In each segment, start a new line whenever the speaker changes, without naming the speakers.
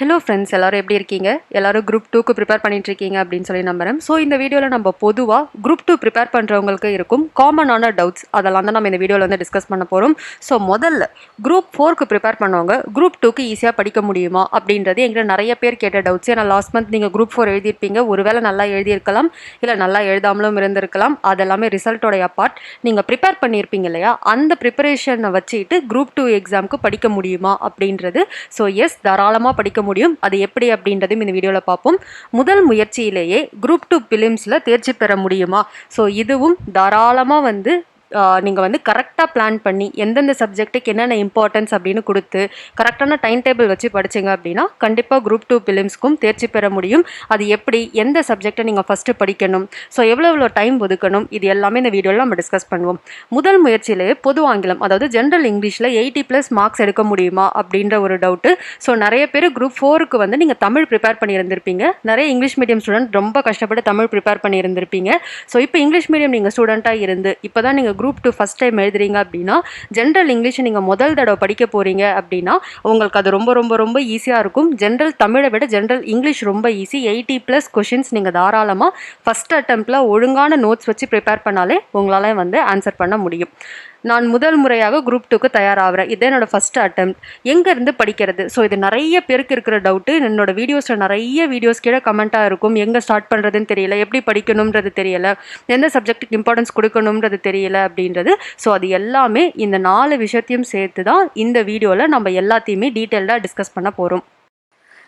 Hello friends, எல்லாரும் எப்படி இருக்கீங்க? எல்லாரும் குரூப் 2க்கு ப்ரிப்பேர் பண்ணிட்டு இருக்கீங்க அப்படின்னு சொல்லி நம்புறேன். ஸோ இந்த வீடியோவில் நம்ம பொதுவாக குரூப் 2 ப்ரிப்பேர் பண்ணுறவங்களுக்கு இருக்கும் காமனான டவுட்ஸ் அதெல்லாம் தான் நம்ம இந்த வீடியோவில் வந்து டிஸ்கஸ் பண்ண போகிறோம். ஸோ முதல்ல குரூப் 4க்கு ப்ரிப்பேர் பண்ணவங்க குரூப் 2க்கு ஈஸியாக படிக்க முடியுமா அப்படின்றது எங்கிட்ட நிறைய பேர் கேட்ட டவுட்ஸ். ஏன்னா லாஸ்ட் மந்த் நீங்கள் குரூப் 4 எழுதியிருப்பீங்க, ஒருவேளை நல்லா எழுதியிருக்கலாம், இல்லை நல்லா எழுதாமலும் இருந்திருக்கலாம். அதெல்லாமே ரிசல்ட்டோடைய பார்ட். நீங்கள் ப்ரிப்பேர் பண்ணியிருப்பீங்க இல்லையா, அந்த ப்ரிப்பரேஷனை வச்சுட்டு குரூப் 2 எக்ஸாமுக்கு படிக்க முடியுமா அப்படின்றது. ஸோ எஸ், தாராளமாக படிக்க முடியும். அது எப்படி அப்படின்றதும் இந்த வீடியோவில் பார்ப்போம். முதல் முயற்சியிலேயே குரூப் 2 பிலிம்ஸில் தேர்ச்சி பெற முடியுமா? ஸோ இதுவும் தாராளமாக வந்து நீங்கள் வந்து கரெக்டாக பிளான் பண்ணி எந்தெந்த சப்ஜெக்ட்டுக்கு என்னென்ன இம்பார்ட்டன்ஸ் அப்படின்னு கொடுத்து கரெக்டான டைம் டேபிள் வச்சு படிச்சிங்க அப்படின்னா கண்டிப்பாக குரூப் 2 பிலிம்ஸ்க்கும் தேர்ச்சி பெற முடியும். அது எப்படி, எந்த சப்ஜெக்டை நீங்கள் ஃபஸ்ட்டு படிக்கணும், ஸோ எவ்வளோ டைம் ஒதுக்கணும், இது எல்லாமே இந்த வீடியோவில் நம்ம டிஸ்கஸ் பண்ணுவோம். முதல் முயற்சியிலேயே பொது ஆங்கிலம், அதாவது ஜென்ரல் இங்கிலீஷில் 80+ மார்க்ஸ் எடுக்க முடியுமா அப்படின்ற ஒரு டவுட்டு. ஸோ நிறைய பேர் குரூப் 4க்கு வந்து நீங்கள் தமிழ் ப்ரிப்பேர் பண்ணியிருந்திருப்பீங்க. நிறைய இங்கிலீஷ் மீடியம் ஸ்டூடெண்ட் ரொம்ப கஷ்டப்பட்டு தமிழ் ப்ரிப்பேர் பண்ணியிருந்திருப்பீங்க. ஸோ இப்போ இங்கிலீஷ் மீடியம் நீங்கள் ஸ்டூடெண்ட்டாக இருந்து இப்போ தான் நீங்கள் குரூப் 2 ஃபஸ்ட் டைம் எழுதுறீங்க அப்படின்னா ஜென்ரல் இங்கிலீஷை நீங்கள் முதல் தடவை படிக்க போகிறீங்க அப்படின்னா உங்களுக்கு அது ரொம்ப ரொம்ப ரொம்ப ஈஸியாக இருக்கும். ஜென்ரல் தமிழை விட ஜென்ரல் இங்கிலீஷ் ரொம்ப ஈஸி. 80+ கொஷின்ஸ் நீங்கள் தாராளமாக ஃபஸ்ட் அட்டெம்ப்டில் ஒழுங்கான நோட்ஸ் வச்சு ப்ரிப்பேர் பண்ணாலே உங்களால் வந்து ஆன்சர் பண்ண முடியும். நான் முதல் முறையாக குரூப் 2க்கு தயாராகிறேன், இது என்னோட ஃபஸ்ட் அட்டெம்ப்ட், எங்கேருந்து படிக்கிறது? ஸோ இது நிறைய பேருக்கு இருக்கிற டவுட்டு. என்னோட வீடியோஸில் நிறைய வீடியோஸ் கீழே கமெண்ட்டாக இருக்கும், எங்கே ஸ்டார்ட் பண்ணுறதுன்னு தெரியல, எப்படி படிக்கணுன்றது தெரியல, எந்த சப்ஜெக்ட்டுக்கு இம்பார்ட்டன்ஸ் கொடுக்கணுன்றது தெரியல அப்படின்றது. ஸோ அது எல்லாமே இந்த 4 விஷயத்தையும் சேர்த்து தான் இந்த வீடியோவில் நம்ம எல்லாத்தையுமே டீட்டெயில்டாக டிஸ்கஸ் பண்ண போகிறோம்.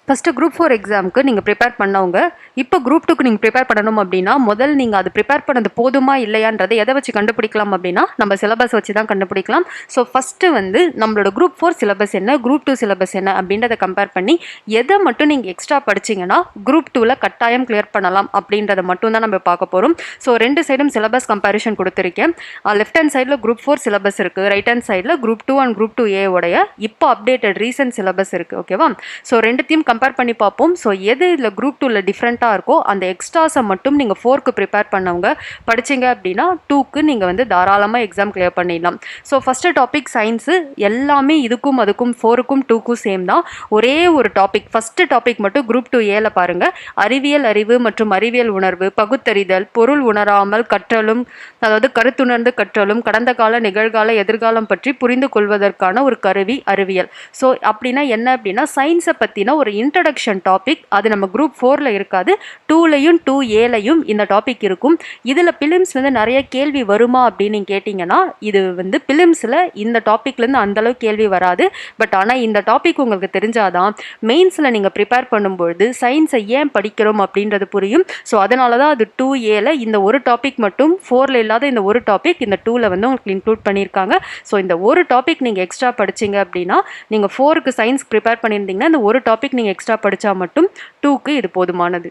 ஃபஸ்ட்டு குரூப் 4 எக்ஸாமுக்கு நீங்கள் ப்ரிப்பேர் பண்ணவங்க இப்போ குரூப் 2க்கு நீங்கள் ப்ரிப்பேர் பண்ணணும் அப்படின்னா முதல் நீங்கள் அது ப்ரிப்பேர் பண்ணது போதுமா இல்லையான்றதை எதை வச்சு கண்டுபிடிக்கலாம் அப்படின்னா நம்ம சிலபஸ் வச்சு தான் கண்டுபிடிக்கலாம். ஸோ ஃபஸ்ட்டு வந்து நம்மளோட குரூப் 4 சிலபஸ் என்ன, குரூப் 2 சிலபஸ் என்ன அப்படின்றத கம்பேர் பண்ணி எதை மட்டும் நீங்கள் எக்ஸ்ட்ரா படிச்சிங்கன்னா குரூப் 2ல் கட்டாயம் கிளியர் பண்ணலாம் அப்படின்றத மட்டும் தான் நம்ம பார்க்க போகிறோம். ஸோ ரெண்டு சைடும் சிலபஸ் கம்பேரிஷன் கொடுத்துருக்கேன். லெஃப்ட் ஹேண்ட் சைடில் குரூப் 4 சிலபஸ் இருக்குது, ரைட் ஹேண்ட் சைடில் குரூப் 2 அண்ட் குரூப் 2A உடைய இப்போ அப்டேட்டட் ரீசன்ட் சிலபஸ் இருக்குது. ஓகேவா? ஸோ ரெண்டுத்தையும் கம்பேர் பண்ணி பார்ப்போம். ஸோ எது இதில் குரூப் 2ல டிஃப்ரெண்ட்டாக இருக்கோ அந்த எக்ஸ்ட்ராஸை மட்டும் நீங்கள் 4க்கு ப்ரிப்பேர் பண்ணவங்க படிச்சிங்க அப்படின்னா 2க்கு நீங்கள் வந்து தாராளமாக எக்ஸாம் கிளியர் பண்ணிடலாம். So first topic science. எல்லாமே இதுக்கும் அதுக்கும் 4க்கும் 2க்கும் சேம் தான். ஒரே ஒரு டாபிக், ஃபஸ்ட்டு டாபிக் மட்டும் குரூப் 2Aல பாருங்கள். அறிவியல் அறிவு மற்றும் அறிவியல் உணர்வு, பகுத்தறிதல், பொருள் உணராமல் கற்றலும், அதாவது கருத்துணர்ந்து கற்றலும், கடந்த கால நிகழ்கால எதிர்காலம் பற்றி புரிந்து கொள்வதற்கான ஒரு கருவி அறிவியல். ஸோ அப்படின்னா என்ன அப்படின்னா சயின்ஸை பற்றின ஒரு இன்ட்ரடக்ஷன் டாபிக். அது நம்ம குரூப் 4ல இருக்காது, 2லையும் 2Aலையும் இந்த டாபிக் இருக்கும். இதில் பிலிம்ஸ் வந்து நிறைய கேள்வி வருமா அப்படின்னு நீங்கள் கேட்டிங்கன்னா இது வந்து பிலிம்ஸில் இந்த டாப்பிக்லேருந்து அந்தளவு கேள்வி வராது. பட் ஆனால் இந்த டாபிக் உங்களுக்கு தெரிஞ்சாதான் மெயின்ஸில் நீங்கள் ப்ரிப்பேர் பண்ணும்பொழுது சயின்ஸை ஏன் படிக்கிறோம் அப்படின்றது புரியும். ஸோ அதனால தான் அது 2Aல இந்த ஒரு டாபிக் மட்டும், 4ல இல்லாத இந்த ஒரு டாபிக் இந்த 2ல வந்து உங்களுக்கு இன்க்ளூட் பண்ணியிருக்காங்க. ஸோ இந்த ஒரு டாபிக் நீங்கள் எக்ஸ்ட்ரா படிச்சிங்க அப்படின்னா நீங்கள் 4க்கு சயின்ஸ் ப்ரிப்பேர் பண்ணியிருந்தீங்கன்னா இந்த ஒரு டாபிக் நீங்கள் எக்ஸ்ட்ரா படித்தா மட்டும் 2க்கு இது போதுமானது.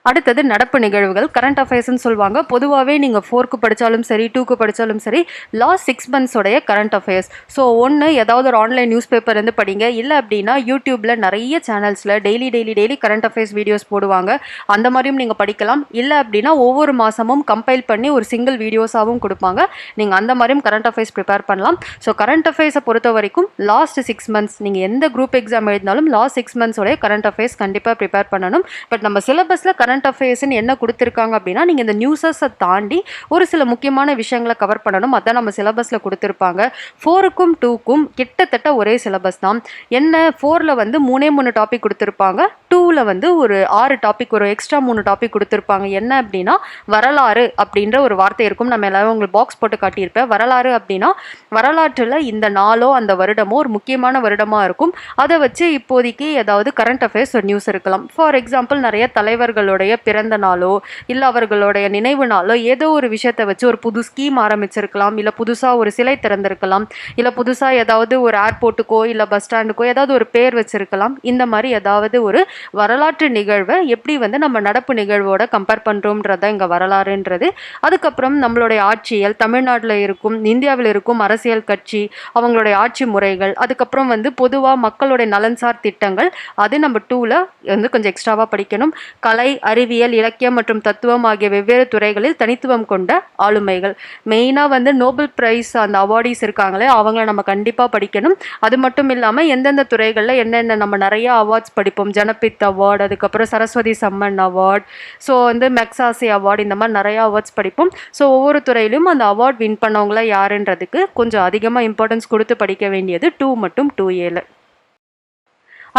அடுத்தது நடப்பு நிகழ்வுகள், கரண்ட் அஃபேர்ஸ்ன்னு சொல்லுவாங்க. பொதுவாகவே நீங்கள் 4க்கு படித்தாலும் சரி 2க்கு படித்தாலும் சரி லாஸ்ட் 6 மந்த்ஸோடைய கரண்ட் அஃபேர்ஸ். ஸோ ஒன்று ஏதாவது ஒரு ஆன்லைன் நியூஸ் பேப்பர் இருந்து படிங்க, இல்லை அப்படின்னா யூடியூப்பில் நிறைய சேனல்ஸில் டெய்லி கரண்ட் அஃபேர்ஸ் வீடியோஸ் போடுவாங்க, அந்த மாதிரியும் நீங்கள் படிக்கலாம். இல்லை அப்படின்னா ஒவ்வொரு மாதமும் கம்பைல் பண்ணி ஒரு சிங்கிள் வீடியோஸாகவும் கொடுப்பாங்க, நீங்கள் அந்த மாதிரியும் கரண்ட் அஃபேர்ஸ் ப்ரிப்பேர் பண்ணலாம். ஸோ கரண்ட் அஃபேர்ஸை பொறுத்த வரைக்கும் லாஸ்ட் 6 மந்த்ஸ் நீங்கள் எந்த குரூப் எக்ஸாம் எழுதினாலும் லாஸ்ட் 6 மந்த்ஸோடைய கரண்ட் அஃபேர்ஸ் கண்டிப்பாக ப்ரிப்பேர் பண்ணணும். பட் நம்ம சிலபஸில் கரண்ட் அஃபேர்ஸ்னு என்ன கொடுத்துருக்காங்க அப்படின்னா நீங்கள் இந்த நியூஸஸை தாண்டி ஒரு சில முக்கியமான விஷயங்களை கவர் பண்ணணும். அதான் நம்ம சிலபஸில் கொடுத்துருப்பாங்க. 4க்கும் 2க்கும் கிட்டத்தட்ட ஒரே சிலபஸ் தான். என்ன, 4ல் வந்து 3 டாபிக் கொடுத்துருப்பாங்க, 2ல் வந்து ஒரு 6 டாபிக், ஒரு எக்ஸ்ட்ரா 3 டாபிக் கொடுத்துருப்பாங்க. என்ன அப்படின்னா வரலாறு அப்படின்ற ஒரு வார்த்தை இருக்கும். நம்ம எல்லாரும் உங்களுக்கு பாக்ஸ் போட்டு காட்டியிருப்பேன். வரலாறு அப்படின்னா வரலாற்றில் இந்த நாளோ அந்த வருடமோ ஒரு முக்கியமான வருடமாக இருக்கும். அதை வச்சு இப்போதைக்கு ஏதாவது கரண்ட் அஃபேர்ஸ் ஒரு நியூஸ் இருக்கலாம். ஃபார் எக்ஸாம்பிள் நிறைய தலைவர்களுடைய பிறந்த நாளோ இல்லை அவர்களுடைய நினைவு நாளோ ஏதோ ஒரு விஷயத்தை வச்சு ஒரு புது ஸ்கீம் ஆரம்பிச்சிருக்கலாம், இல்லை புதுசாக ஒரு சிலை திறந்திருக்கலாம், இல்லை புதுசாக ஏதாவது ஒரு ஏர்போர்ட்டுக்கோ இல்லை பஸ் ஸ்டாண்டுக்கோ ஏதாவது ஒரு பேர் வச்சிருக்கலாம். இந்த மாதிரி ஏதாவது ஒரு வரலாற்று நிகழ்வை எப்படி வந்து நம்ம நடப்பு நிகழ்வோட கம்பேர் பண்ணுறோம்ன்றதான் இங்கே வரலாறுன்றது. அதுக்கப்புறம் நம்மளுடைய ஆட்சியல், தமிழ்நாட்டில் இருக்கும் இந்தியாவில் இருக்கும் அரசியல் கட்சி, அவங்களுடைய ஆட்சி முறைகள், அதுக்கப்புறம் வந்து பொதுவாக மக்களுடைய நலன்சார் திட்டங்கள், அது நம்ம 2ல் வந்து கொஞ்சம் எக்ஸ்ட்ராவாக படிக்கணும். கலை, அறிவியல், இலக்கியம் மற்றும் தத்துவம் ஆகிய வெவ்வேறு துறைகளில் தனித்துவம் கொண்ட ஆளுமைகள். மெயினாக வந்து நோபல் பிரைஸ் அந்த அவார்டிஸ் இருக்காங்களே அவங்கள நம்ம கண்டிப்பாக படிக்கணும். அது மட்டும் இல்லாமல் எந்தெந்த துறைகளில் என்னென்ன நம்ம நிறைய அவார்ட்ஸ் படிப்போம். ஜனபித் அவார்டு, அதுக்கப்புறம் சரஸ்வதி சம்மன் அவார்ட், ஸோ வந்து மெக்சாசி அவார்டு, இந்த மாதிரி நிறைய அவார்ட்ஸ் படிப்போம். ஸோ ஒவ்வொரு துறையிலும் அந்த அவார்ட் வின் பண்ணவங்கள யாருன்றதுக்கு கொஞ்சம் அதிகமாக இம்பார்ட்டன்ஸ் கொடுத்து படிக்க வேண்டியது 2 மற்றும் 2Aல.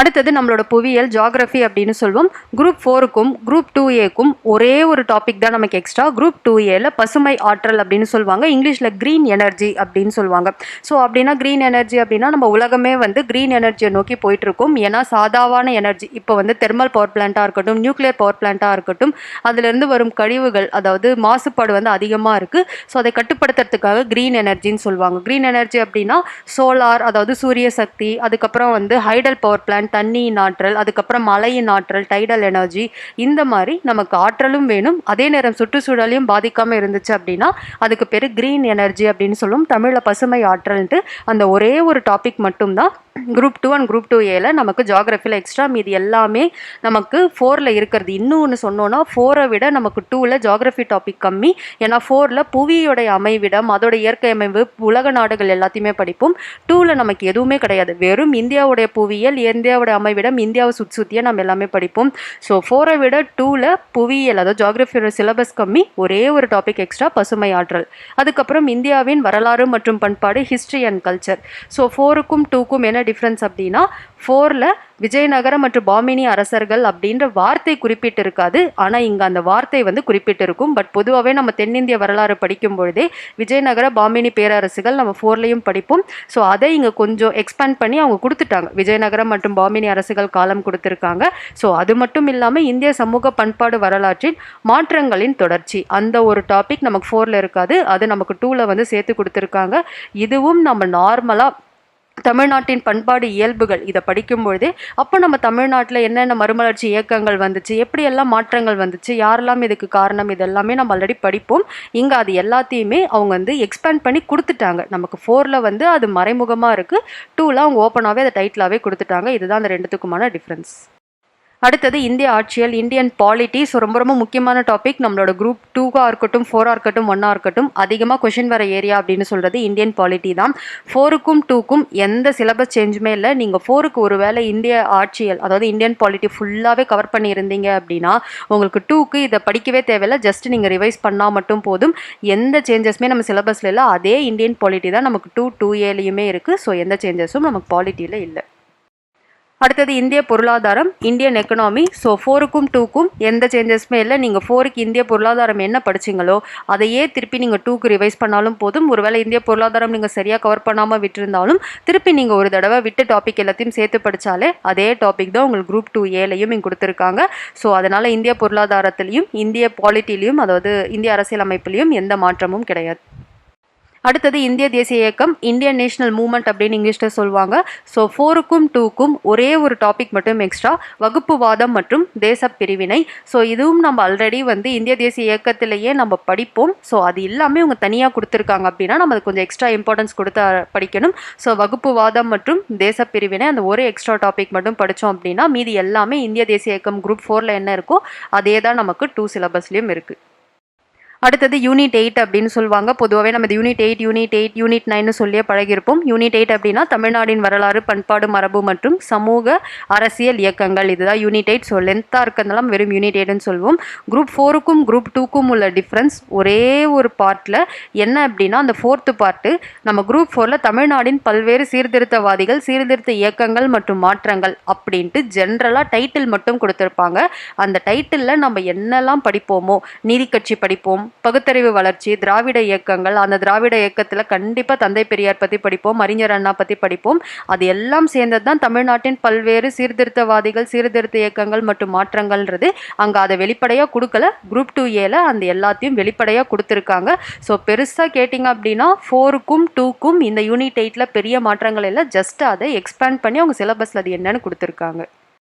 அடுத்தது நம்மளோட புவியியல், ஜியாகிரஃபி அப்படின்னு சொல்லுவோம். குரூப் 4க்கும் குரூப் 2Aக்கும் ஒரே ஒரு டாபிக் தான் நமக்கு எக்ஸ்ட்ரா. குரூப் 2Aல பசுமை ஆற்றல் அப்படின்னு சொல்லுவாங்க, இங்கிலீஷில் க்ரீன் எனர்ஜி அப்படின்னு சொல்லுவாங்க. ஸோ அப்படின்னா க்ரீன் எனர்ஜி அப்படின்னா நம்ம உலகமே வந்து க்ரீன் எனர்ஜியை நோக்கி போயிட்டுருக்கோம். ஏன்னா சாதாவான எனர்ஜி, இப்போ வந்து தெர்மல் பவர் பிளான்ட்டாக இருக்கட்டும், நியூக்ளியர் பவர் பிளான்ட்டாக இருக்கட்டும், அதுலேருந்து வரும் கழிவுகள், அதாவது மாசுபாடு வந்து அதிகமாக இருக்குது. ஸோ அதை கட்டுப்படுத்துறதுக்காக க்ரீன் எனர்ஜின்னு சொல்லுவாங்க. க்ரீன் எனர்ஜி அப்படின்னா சோலார், அதாவது சூரிய சக்தி, அதுக்கப்புறம் வந்து ஹைடல் பவர் பிளான்ட், தண்ணியின் ஆற்றல், அதுக்கப்புறம் மழையின் ஆற்றல், டைடல் எனர்ஜி, இந்த மாதிரி நமக்கு ஆற்றலும் வேணும், அதே நேரம் சுற்றுச்சூழலையும் பாதிக்காமல் இருந்துச்சு அப்படின்னா அதுக்கு பேர் க்ரீன் எனர்ஜி அப்படின்னு சொல்லுவோம். தமிழில் பசுமை ஆற்றல்ன்ட்டு அந்த ஒரே ஒரு டாபிக் மட்டும்தான் குரூப் 2 அண்ட் குரூப் 2Aல நமக்கு ஜியாகிரஃபியில் எக்ஸ்ட்ரா. மீதி எல்லாமே நமக்கு 4ல் இருக்கிறது. இன்னும் ஒன்று சொன்னோன்னா 4ஐ விட நமக்கு 2ல் ஜியாகிரஃபி டாபிக் கம்மி. ஏன்னா 4ல் புவியோடைய அமைவிடம், அதோட இயற்கை அமைவு, உலக நாடுகள் எல்லாத்தையுமே படிப்போம். 2ல் நமக்கு எதுவுமே கிடையாது. வெறும் இந்தியாவுடைய புவியியல், இந்தியாவோட அமைவிடம், இந்தியாவை சுற்றியே நம்ம எல்லாமே படிப்போம். ஸோ 4ஐ விட 2ல் புவியியல், அதாவது ஜியாகிரஃபியோட சிலபஸ் கம்மி, ஒரே ஒரு டாபிக் எக்ஸ்ட்ரா, பசுமை ஆற்றல். அதுக்கப்புறம் இந்தியாவின் வரலாறு மற்றும் பண்பாடு, ஹிஸ்ட்ரி அண்ட் கல்ச்சர். ஸோ 4க்கும் 2க்கும் என்ன டிஃப்ரென்ஸ் அப்படின்னா 4ல் விஜயநகர மற்றும் பாமினி அரசர்கள் அப்படின்ற வார்த்தை குறிப்பிட்டு இருக்காது, ஆனால் இங்கே அந்த வார்த்தை வந்து குறிப்பிட்டு இருக்கும். பட் பொதுவாகவே நம்ம தென்னிந்திய வரலாறு படிக்கும் பொழுதே விஜயநகர பாமினி பேரரசுகள் நம்ம 4லையும் படிப்போம். ஸோ அதை இங்கே கொஞ்சம் எக்ஸ்பேண்ட் பண்ணி அவங்க கொடுத்துட்டாங்க. விஜயநகரம் மற்றும் பாமினி அரசுகள் காலம் கொடுத்துருக்காங்க. ஸோ அது மட்டும் இல்லாமல் இந்திய சமூக பண்பாடு வரலாற்றின் மாற்றங்களின் தொடர்ச்சி, அந்த ஒரு டாபிக் நமக்கு 4ல் இருக்காது, அது நமக்கு 2ல் வந்து சேர்த்து கொடுத்துருக்காங்க. இதுவும் நம்ம நார்மலாக தமிழ்நாட்டின் பண்பாடு இயல்புகள் இதை படிக்கும்பொழுதே அப்போ நம்ம தமிழ்நாட்டில் என்னென்ன மறுமலர்ச்சி இயக்கங்கள் வந்துச்சு, எப்படியெல்லாம் மாற்றங்கள் வந்துச்சு, யாரெல்லாம் இதுக்கு காரணம், இதெல்லாமே நம்ம ஆல்ரெடி படிப்போம். இங்கே அது எல்லாத்தையுமே அவங்க வந்து எக்ஸ்பேண்ட் பண்ணி கொடுத்துட்டாங்க. நமக்கு 4ல் வந்து அது மறைமுகமாக இருக்குது, 2ல் அவங்க ஓப்பனாகவே அதை டைட்டிலாகவே கொடுத்துட்டாங்க. இதுதான் அந்த ரெண்டுத்துக்குமான டிஃப்ரென்ஸ். அடுத்தது இந்திய ஆட்சியல், இந்தியன் பாலிட்டி. ஸோ ரொம்ப ரொம்ப முக்கியமான டாபிக். நம்மளோட குரூப் 2ஆக இருக்கட்டும், 4ஆக இருக்கட்டும், 1ஆக இருக்கட்டும், அதிகமாக கொஷின் வர ஏரியா அப்படின்னு சொல்கிறது இந்தியன் பாலிட்டி தான். 4க்கும் 2க்கும் எந்த சிலபஸ் சேஞ்சுமே இல்லை. நீங்கள் 4க்கு ஒரு வேளை இந்திய ஆட்சியல், அதாவது இந்தியன் பாலிட்டி ஃபுல்லாகவே கவர் பண்ணியிருந்தீங்க அப்படின்னா உங்களுக்கு 2க்கு இதை படிக்கவே தேவையில்லை, ஜஸ்ட் நீங்கள் ரிவைஸ் பண்ணால் மட்டும் போதும். எந்த சேஞ்சஸுமே நம்ம சிலபஸில் இல்லை, அதே இந்தியன் பாலிட்டி தான் நமக்கு 2-2Aலையுமே இருக்குது. ஸோ எந்த சேஞ்சஸும் நமக்கு பாலிட்டியில் இல்லை. அடுத்தது இந்திய பொருளாதாரம், இந்தியன் எக்கனாமி. ஸோ 4க்கும் 2க்கும் எந்த சேஞ்சஸுமே இல்லை. நீங்கள் 4க்கு இந்திய பொருளாதாரம் என்ன படிச்சிங்களோ அதையே திருப்பி நீங்கள் 2க்கு ரிவைஸ் பண்ணாலும் போதும். ஒருவேளை இந்திய பொருளாதாரம் நீங்கள் சரியாக கவர் பண்ணாமல் விட்டுருந்தாலும் திருப்பி நீங்கள் ஒரு தடவை விட்டு டாபிக் எல்லாத்தையும் சேர்த்து படித்தாலே அதே டாபிக் தான் உங்களுக்கு குரூப் 2Aலையும் இங்கே கொடுத்துருக்காங்க. ஸோ அதனால் இந்திய பொருளாதாரத்திலையும் இந்திய பாலிட்டிலையும், அதாவது இந்திய அரசியல் அமைப்புலையும் எந்த மாற்றமும் கிடையாது. அடுத்தது இந்திய தேசிய இயக்கம், இந்தியன் நேஷனல் மூவ்மெண்ட் அப்படின்னு இங்கிலீஷில் சொல்லுவாங்க. ஸோ 4க்கும் 2க்கும் ஒரே ஒரு டாபிக் மட்டும் எக்ஸ்ட்ரா, வகுப்புவாதம் மற்றும் தேச பிரிவினை. ஸோ இதுவும் நம்ம ஆல்ரெடி வந்து இந்திய தேசிய இயக்கத்திலேயே நம்ம படிப்போம். ஸோ அது எல்லாமே அவங்க தனியாக கொடுத்துருக்காங்க அப்படின்னா நம்ம அது கொஞ்சம் எக்ஸ்ட்ரா இம்பார்ட்டன்ஸ் கொடுத்து படிக்கணும். ஸோ வகுப்புவாதம் மற்றும் தேச பிரிவினை அந்த ஒரு எக்ஸ்ட்ரா டாபிக் மட்டும் படித்தோம் அப்படின்னா மீதி எல்லாமே இந்திய தேசிய இயக்கம் குரூப் 4ல் என்ன இருக்கோ அதே தான் நமக்கு 2 சிலபஸ்லேயும் இருக்குது. அடுத்தது யூனிட் 8 அப்படின்னு சொல்லுவாங்க. பொதுவாகவே நம்ம யூனிட் 8, யூனிட் 9 சொல்லியே பழகியிருப்போம். யூனிட் 8 அப்படின்னா தமிழ்நாட்டின் வரலாறு, பண்பாடு, மரபு மற்றும் சமூக அரசியல் இயக்கங்கள். இதுதான் யூனிட் 8. ஸோ லென்த்தாக இருக்கிறதுனால வெறும் யூனிட் 8ன்னு சொல்லுவோம். குரூப் 4க்கும் குரூப் 2க்கும் உள்ள டிஃப்ரென்ஸ் ஒரே ஒரு பார்ட்டில் என்ன அப்படின்னா அந்த 4th பார்ட்டு நம்ம குரூப் 4ல் தமிழ்நாட்டின் பல்வேறு சீர்திருத்தவாதிகள், சீர்திருத்த இயக்கங்கள் மற்றும் மாற்றங்கள் அப்படின்ட்டு ஜென்ரலாக டைட்டில் மட்டும் கொடுத்துருப்பாங்க. அந்த டைட்டிலில் நம்ம என்னெல்லாம் படிப்போமோ, நீதி கட்சி படிப்போம், பகுத்தறிவு வளர்ச்சி, திராவிட இயக்கங்கள், அந்த திராவிட இயக்கத்தில் கண்டிப்பாக தந்தை பெரியார் பற்றி படிப்போம், அறிஞர் அண்ணா பற்றி படிப்போம். அது எல்லாம் சேர்ந்தது தான் தமிழ்நாட்டின் பல்வேறு சீர்திருத்தவாதிகள், சீர்திருத்த இயக்கங்கள் மற்றும் மாற்றங்கள்ன்றது. அங்கே அதை வெளிப்படையாக கொடுக்கல. குரூப் 2Aல அந்த எல்லாத்தையும் வெளிப்படையாக கொடுத்துருக்காங்க. ஸோ பெருசாக கேட்டிங்க அப்படின்னா 4க்கும் 2க்கும் இந்த யூனிட் 8ல் பெரிய மாற்றங்கள் இல்லை, ஜஸ்ட் அதை எக்ஸ்பேண்ட் பண்ணி அவங்க சிலபஸில் அது என்னன்னு கொடுத்துருக்காங்க.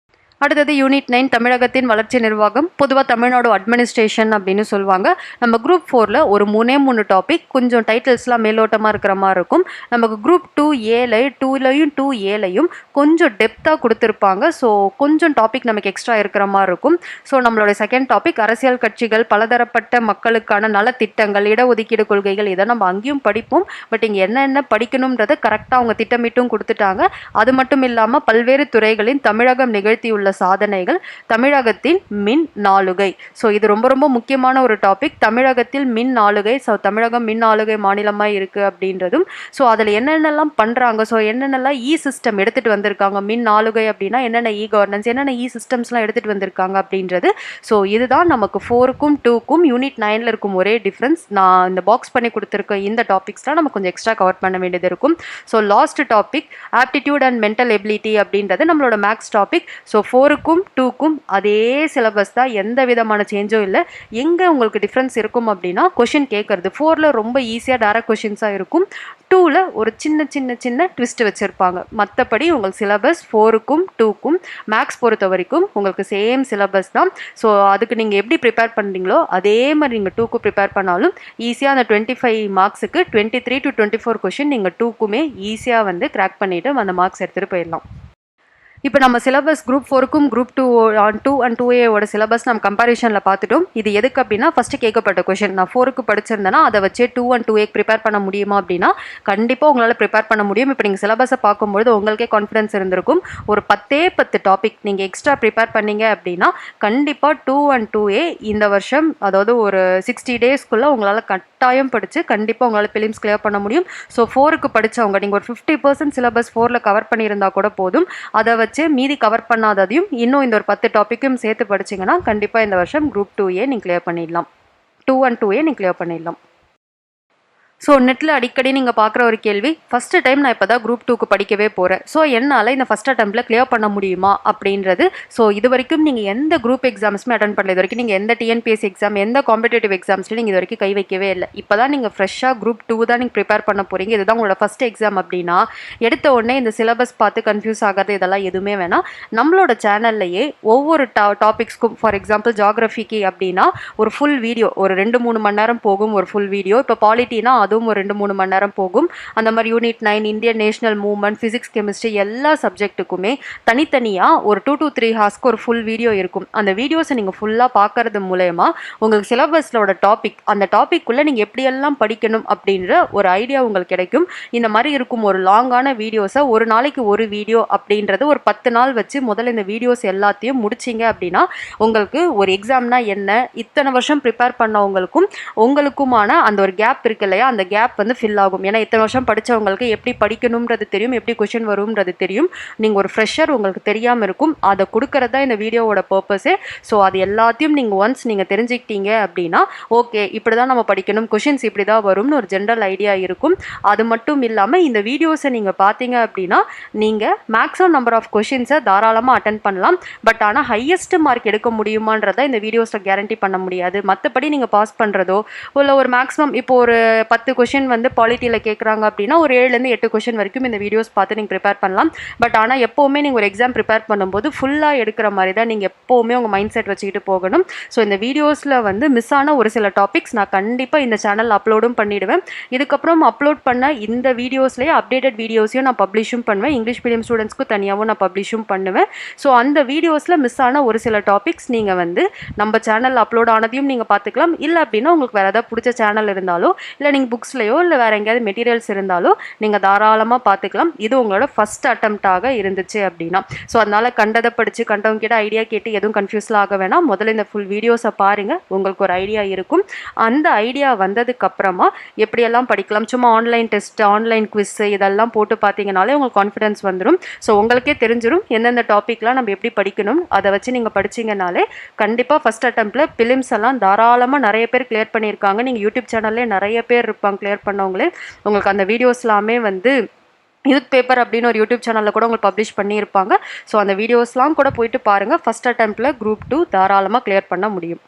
அடுத்தது யூனிட் 9 தமிழகத்தின் வளர்ச்சி நிர்வாகம், பொதுவாக தமிழ்நாடு அட்மினிஸ்ட்ரேஷன் அப்படின்னு சொல்லுவாங்க. நம்ம குரூப் 4ல ஒரு 3 டாபிக் கொஞ்சம் டைட்டில்ஸ்லாம் மேலோட்டமாக இருக்கிற மாதிரி இருக்கும். நமக்கு குரூப் 2லையும் 2ஏலையும் கொஞ்சம் டெப்த்தாக கொடுத்துருப்பாங்க. ஸோ கொஞ்சம் டாபிக் நமக்கு எக்ஸ்ட்ரா இருக்கிற மாதிரி இருக்கும். ஸோ நம்மளோட செகண்ட் டாபிக் அரசியல் கட்சிகள், பலதரப்பட்ட மக்களுக்கான நலத்திட்டங்கள், இடஒதுக்கீடு கொள்கைகள், இதை நம்ம அங்கேயும் படிப்போம். பட் இங்கே என்னென்ன படிக்கணுன்றதை கரெக்டாக அவங்க திட்டமிட்டும் கொடுத்துட்டாங்க. அது மட்டும் இல்லாமல் பல்வேறு துறைகளின் தமிழகம் நிகழ்த்தியுள்ள சாதனைகள், தமிழகத்தின் மின் நாளுகை. ஸோ இது ரொம்ப ரொம்ப முக்கியமான ஒரு டாபிக். தமிழகத்தில் மின் ஆளுகை, ஸோ தமிழகம் மின் ஆளுகை மாநிலமாக இருக்குது அப்படின்றதும், ஸோ அதில் என்னென்னலாம் பண்ணுறாங்க, ஸோ என்னென்னலாம் சிஸ்டம் எடுத்துகிட்டு வந்திருக்காங்க, மின் ஆளுகை அப்படின்னா என்னென்ன கவர்னன்ஸ், என்னென்ன சிஸ்டம்ஸ்லாம் எடுத்துகிட்டு வந்திருக்காங்க அப்படின்றது. ஸோ இதுதான் நமக்கு 4க்கும் 2க்கும் யூனிட் 9ல் இருக்கும் ஒரே டிஃப்ரென்ஸ். நான் இந்த பாக்ஸ் பண்ணி கொடுத்துருக்க இந்த டாபிக்ஸ்லாம் நம்ம கொஞ்சம் எக்ஸ்ட்ரா கவர் பண்ண வேண்டியது இருக்கும். So last topic aptitude and mental ability அப்படின்றது நம்மளோட மேக்ஸ் டாபிக். ஸோ 4க்கும் 2க்கும் அதே சிலபஸ் தான், எந்த விதமான சேஞ்சும் இல்லை. எங்கே உங்களுக்கு டிஃப்ரென்ஸ் இருக்கும் அப்படின்னா கொஷின் கேட்கறது. 4ல் ரொம்ப ஈஸியாக டேரக்ட் கொஷின்ஸாக இருக்கும். 2ல் ஒரு சின்ன சின்ன சின்ன ட்விஸ்ட் வச்சுருப்பாங்க. மற்றபடி உங்களுக்கு சிலபஸ் 4க்கும் 2க்கும் மேக்ஸ் பொறுத்த வரைக்கும் உங்களுக்கு சேம் சிலபஸ் தான். ஸோ அதுக்கு நீங்கள் எப்படி ப்ரிப்பேர் பண்ணுறீங்களோ அதே மாதிரி நீங்கள் 2க்கு ப்ரிப்பேர் பண்ணாலும் ஈஸியாக அந்த 25 மார்க்ஸுக்கு 23 to 24 கொஷின் நீங்கள் 2க்குமே ஈஸியாக வந்து கிராக் பண்ணிவிட்டு அந்த மார்க்ஸ் எடுத்துகிட்டு போயிடலாம். இப்போ நம்ம சிலபஸ் குரூப் 4க்கும் குரூப் 2 and 2A சிலபஸ் நம்ம கம்பேரிஷனில் பார்த்துட்டோம். இது எதுக்கு அப்படின்னா ஃபஸ்ட்டு கேட்கப்பட்ட கொஷின் நான் 4க்கு படிச்சிருந்தேன்னா அதை வச்சு 2 and 2A ப்ரிப்பேர் பண்ண முடியுமா அப்படின்னா கண்டிப்பாக உங்களால் ப்ரிப்பேர் பண்ண முடியும். இப்போ நீங்கள் சிலபஸை பார்க்கும்பொழுது உங்களுக்கே கான்ஃபிடன்ஸ் இருந்திருக்கும். ஒரு 10 டாபிக் நீங்கள் எக்ஸ்ட்ரா ப்ரிப்பேர் பண்ணீங்க அப்படின்னா கண்டிப்பாக 2 and 2A இந்த வருஷம், அதாவது ஒரு 60 டேஸ்க்குள்ளே உங்களால் கட்டாயம் படித்து கண்டிப்பாக உங்களால் பிலிம்ஸ் கிளியர் பண்ண முடியும். ஸோ 4க்கு படித்தவங்க நீங்கள் ஒரு 50% சிலபஸ் 4ல் கவர் பண்ணியிருந்தால் கூட போதும். அதை வச்சு மீதி கவர் பண்ணாததையும் இன்னும் இந்த ஒரு 10 டாப்பிக்கும் சேர்த்து படிச்சிங்கன்னா கண்டிப்பாக இந்த வருஷம் குரூப் 2A நீங்கள் கிளியர் பண்ணிடலாம். 2 and 2A நீங்கள் கிளியர் பண்ணிடலாம். ஸோ நெட்டில் அடிக்கடி நீங்கள் பார்க்குற ஒரு கேள்வி, ஃபஸ்ட்டு டைம் நான் இப்போ தான் குரூப் 2க்கு படிக்கவே போகிறேன், ஸோ என்னால் இந்த ஃபஸ்ட் அட்டெம்ப்டில் கிளியர் பண்ண முடியுமா அப்படின்றது. ஸோ இது வரைக்கும் நீங்கள் எந்த குரூப் எக்ஸாம்ஸுமே அட்டன் பண்ணல, இது வரைக்கும் நீங்கள் எந்த டிஎன்பிஎஸ்சி எக்ஸாம், எந்த காம்படேட்டிவ் எக்ஸாம்ஸ்லையும் நீங்கள் இது வரைக்கும் கை வைக்கவே இல்லை. இப்போ தான் நீங்கள் ஃப்ரெஷ்ஷாக குரூப் 2 தான் நீங்கள் ப்ரிப்பேர் பண்ண போகிறீங்க, இதுதான் உங்களோட ஃபஸ்ட் எக்ஸாம் அப்படின்னா எடுத்த உடனே இந்த சிலபஸ் பார்த்து கன்ஃபியூஸ் ஆகிறது இதெல்லாம் எதுவுமே வேணாம். நம்மளோட சேனல்லையே ஒவ்வொரு டாபிக்ஸ்க்கும், ஃபார் எக்ஸாம்பிள் ஜியாகிரஃபிக்கு அப்படின்னா ஒரு ஃபுல் வீடியோ ஒரு 2-3 மணி நேரம் போகும் ஒரு ஃபுல் வீடியோ. இப்போ பாலிட்டினா அதுவும் ஒரு 2-3 மணி நேரம் போகும். அந்த மாதிரி unit 9 Indian national movement, physics, chemistry எல்லா சப்ஜெக்ட்டுக்குமே தனித்தனியாக ஒரு 2 to 3 ஹார்ஸ்க்கு ஒரு ஃபுல் வீடியோ இருக்கும். அந்த வீடியோஸை நீங்கள் ஃபுல்லாக பார்க்கறது மூலயமா உங்களுக்கு சிலபஸோட டாபிக், அந்த டாபிக்குள்ளே நீங்கள் எப்படியெல்லாம் படிக்கணும் அப்படின்ற ஒரு ஐடியா உங்களுக்கு கிடைக்கும். இந்த மாதிரி இருக்கும் ஒரு லாங்கான வீடியோஸை ஒரு நாளைக்கு ஒரு வீடியோ அப்படின்றது ஒரு 10 நாள் வச்சு முதல்ல இந்த வீடியோஸ் எல்லாத்தையும் முடிச்சிங்க அப்படின்னா உங்களுக்கு ஒரு எக்ஸாம்னா என்ன, இத்தனை வருஷம் ப்ரிப்பேர் பண்ணவங்களுக்கும் உங்களுக்குமான அந்த ஒரு கேப் இருக்கு இல்லையா, அந்த கேப் வந்து ஃபில் ஆகும். ஏன்னா இத்தனை வருஷம் படித்தவங்களுக்கு எப்படி படிக்கணுன்றது தெரியும், எப்படி கொஷின் வரும்ன்றது தெரியும். நீங்கள் ஒரு ஃப்ரெஷர் உங்களுக்கு தெரியாமல் இருக்கும், அதை கொடுக்கறது தான் இந்த வீடியோவோட பர்பஸே. ஸோ அது எல்லாத்தையும் நீங்கள் ஒன்ஸ் நீங்கள் தெரிஞ்சுக்கிட்டீங்க அப்படின்னா ஓகே இப்படி தான் நம்ம படிக்கணும், கொஷின்ஸ் இப்படி தான் வரும்னு ஒரு ஜென்ரல் ஐடியா இருக்கும். அது மட்டும் இல்லாமல் இந்த வீடியோஸை நீங்கள் பார்த்தீங்க அப்படின்னா நீங்கள் மேக்ஸிமம் நம்பர் ஆஃப் கொஷின்ஸை தாராளமாக அட்டன் பண்ணலாம். பட் ஆனால் ஹையஸ்ட் மார்க் எடுக்க முடியுமான்றதை இந்த வீடியோஸில் கேரண்டி பண்ண முடியாது. மற்றபடி நீங்கள் பாஸ் பண்ணுறதோ இல்லை ஒரு மேக்ஸிமம் இப்போ ஒரு 10 கொஷின் வந்து பாலிட்டியில் கேட்குறாங்க அப்படின்னா ஒரு 7லேருந்து 8 கொஷின் வரைக்கும் இந்த வீடியோஸ் பார்த்து நீங்கள் ப்ரிப்பேர் பண்ணலாம். பட் ஆனால் எப்போவுமே நீங்கள் ஒரு எக்ஸாம் ப்ரிப்பேர் பண்ணும்போது ஃபுல்லாக எடுக்கிற மாதிரி தான் நீங்கள் எப்போவுமே உங்கள் மைண்ட் செட் வச்சுக்கிட்டு போகணும். ஸோ இந்த வீடியோஸில் வந்து மிஸ் ஆன ஒரு சில டாபிக்ஸ் நான் கண்டிப்பாக இந்த சேனல் அப்லோடும் பண்ணிவிடுவேன். இதுக்கப்புறம் அப்லோட் பண்ண இந்த வீடியோஸ்லேயே அப்டேட்டட் வீடியோஸையும் நான் பப்ளிஷும் பண்ணுவேன். இங்கிலீஷ் மீடியம் ஸ்டூடெண்ட்ஸ்க்கு தனியாகவும் நான் பப்ளிஷும் பண்ணுவேன். ஸோ அந்த வீடியோஸில் மிஸ் ஆன ஒரு சில டாபிக்ஸ் நீங்கள் வந்து நம்ம சேனல் அப்லோட் ஆனதையும் நீங்கள் பார்த்துக்கலாம். இல்லை அப்படின்னா உங்களுக்கு வேறு ஏதாவது பிடிச்ச சேனல் இருந்தாலோ இல்லை நீங்கள் புக்ஸ்லையோ இல்லை வேறு எங்கேயாவது மெட்டீரியல்ஸ் இருந்தாலோ நீங்கள் தாராளமாக பார்த்துக்கலாம். இது உங்களோட ஃபஸ்ட் அட்டெம்ப்டாக இருந்துச்சு அப்படின்னா. ஸோ அதனால் கண்டதை படித்து கண்டவங்க கிட்ட ஐடியா கேட்டு எதுவும் கன்ஃபியூஸ்லாம் ஆக வேணாம். முதல்ல இந்த ஃபுல் வீடியோஸை பாருங்கள், உங்களுக்கு ஒரு ஐடியா இருக்கும். அந்த ஐடியா வந்ததுக்கப்புறமா எப்படியெல்லாம் படிக்கலாம், சும்மா ஆன்லைன் டெஸ்ட், ஆன்லைன் குவிஸ் இதெல்லாம் போட்டு பார்த்தீங்கனாலே உங்களுக்கு கான்ஃபிடன்ஸ் வந்துடும். ஸோ உங்களுக்கே தெரிஞ்சிடும் எந்தெந்த டாப்பிக்லாம் நம்ம எப்படி படிக்கணும். அதை வச்சு நீங்கள் படிச்சிங்கனாலே கண்டிப்பாக ஃபஸ்ட் அட்டெம்ப்டில் பிலிம்ஸ் எல்லாம் தாராளமாக நிறைய பேர் கிளியர் பண்ணியிருக்காங்க. நீங்கள் யூடியூப் சேனல்லே நிறைய பேர் இருப்பாங்க கிளியர் பண்ணவங்களே. உங்களுக்கு அந்த வீடியோஸ் எல்லாமே வந்து யூத் பேப்பர் அப்படின்னு ஒரு யூடியூப் சேனலில் கூட உங்களுக்கு பப்ளிஷ் பண்ணியிருப்பாங்க. ஸோ அந்த வீடியோஸ்லாம் கூட போயிட்டு பாருங்கள். ஃபஸ்ட் அட்டெம்ப்டில் குரூப் 2 தாராளமாக கிளியர் பண்ண முடியும்.